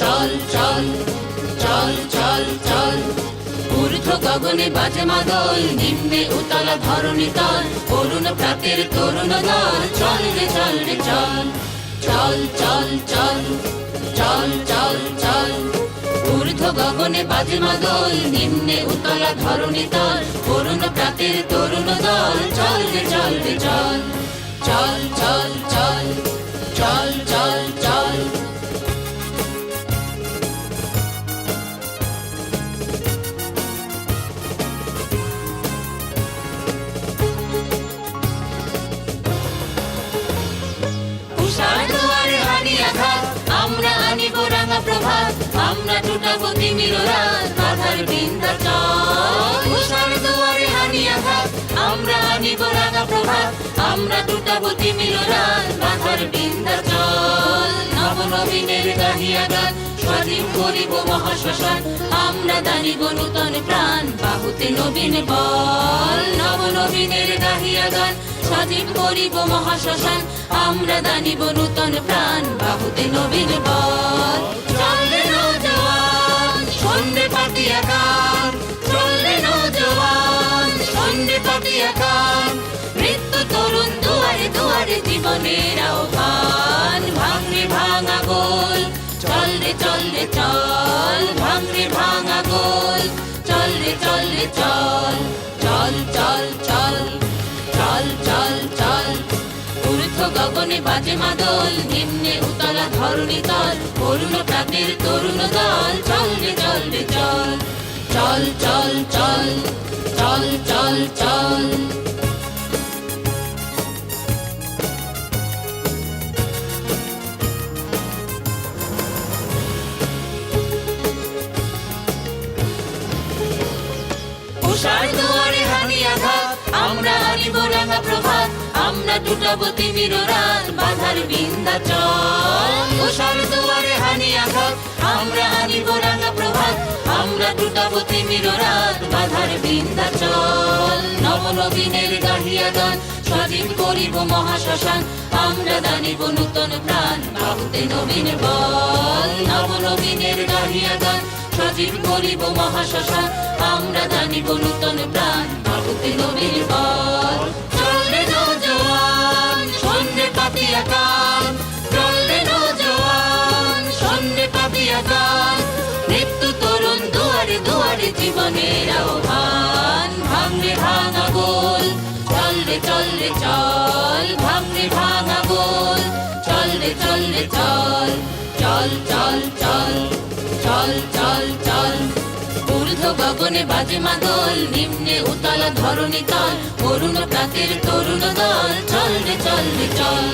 চল চল চল চল চল ঊর্ধ্ব গগনে বাজে মাদল, নিম্নে উতলা ধরণী তল, অরুণ প্রাতের তরুণ দল, চল রে চল রে চল চল চল চল চল চল চল ঊর্ধ্ব গগনে বাজে মাদল, নিম্নে উতলা ধরণী তল, অরুণ প্রাতের তরুণ দল, চল রে চল রে চল চল চল চল চল চল চল আমরা আনিব রাঙা প্রভাত, আমরা টুটাবো তিমির রাত, বাধার বিন্ধ্যাচল। উষার দুয়ারে হানি আঘাত, আমরা আনিব রাঙা প্রভাত, আমরা টুটাবো তিমির রাত, বাধার বিন্ধ্যাচল। নবনবীনের গাহিয়া গান, স্বাধীন করিব মহাশ্মশান, আমরা দানিব নূতন প্রাণ, বাহুতে নবীন বল। নবনবীনের গাহিয়া গান, স্বাধীন করিব মহাশ্মশান, আমরা দানিব নূতন প্রাণ, বাহুতে নবীন বল। চল রে নওজোয়ান, শোন রে পাতিয়া গান, চল রে নওজোয়ান, শোন রে পাতিয়া গান, মৃত্যু তরুণ দুয়ারে দুয়ারে জীবনের আহ্বান, ভাঙ রে ভাঙা গোল, চল রে চল রে চল, ভাঙ রে ভাঙা গোল, চল রে চল রে চল চল চল চল চল চল চল ঊর্ধ্ব গগনে বাজে মাদল, নিম্নে উতলা ধরণী তল, অরুণ প্রাতের তরুণ দল, চল রে চল রে চল চল চল চল চল চল চল উষার দুয়ারে হানি আঘাত, আমরা আনিব রাঙা প্রভাত, আমরা টুটাবো তিমির রাত, বাধার বিন্ধ্যাচল। উষার দুয়ারে হানি আঘাত, আমরা আনিব রাঙা প্রভাত, আমরা টুটাবো তিমির রাত, বাধার বিন্ধ্যাচল। নবনবীনের গাহিয়া গান, স্বাধীন করিব মহাশ্মশান, আমরা দানিব নূতন প্রাণ, বাহুতে নবীন বল। নবনবীনের গাহিয়া গান, স্বাধীন করিব মহাশ্মশান, আমরা দানিব নূতন প্রাণ, বাহুতে নবীন বল। চল রে নওজোয়ান, শোন রে পাতিয়া গান, চল রে নওজোয়ান, শোন রে পাতিয়া গান, মৃত্যু তরুণ দুয়ারে দুয়ারে জীবনের আহ্বান, ভাঙ রে ভাঙা গোল, চল রে চল রে চল, ভাঙ রে ভাঙা গোল, চল রে চল রে চল চল চল চল চল চল চল ঊর্ধ্ব গগনে বাজে মাদল, নিম্নে উতলা ধরণী তল, অরুণ প্রাতের তরুণ দল, চল রে চল রে চল।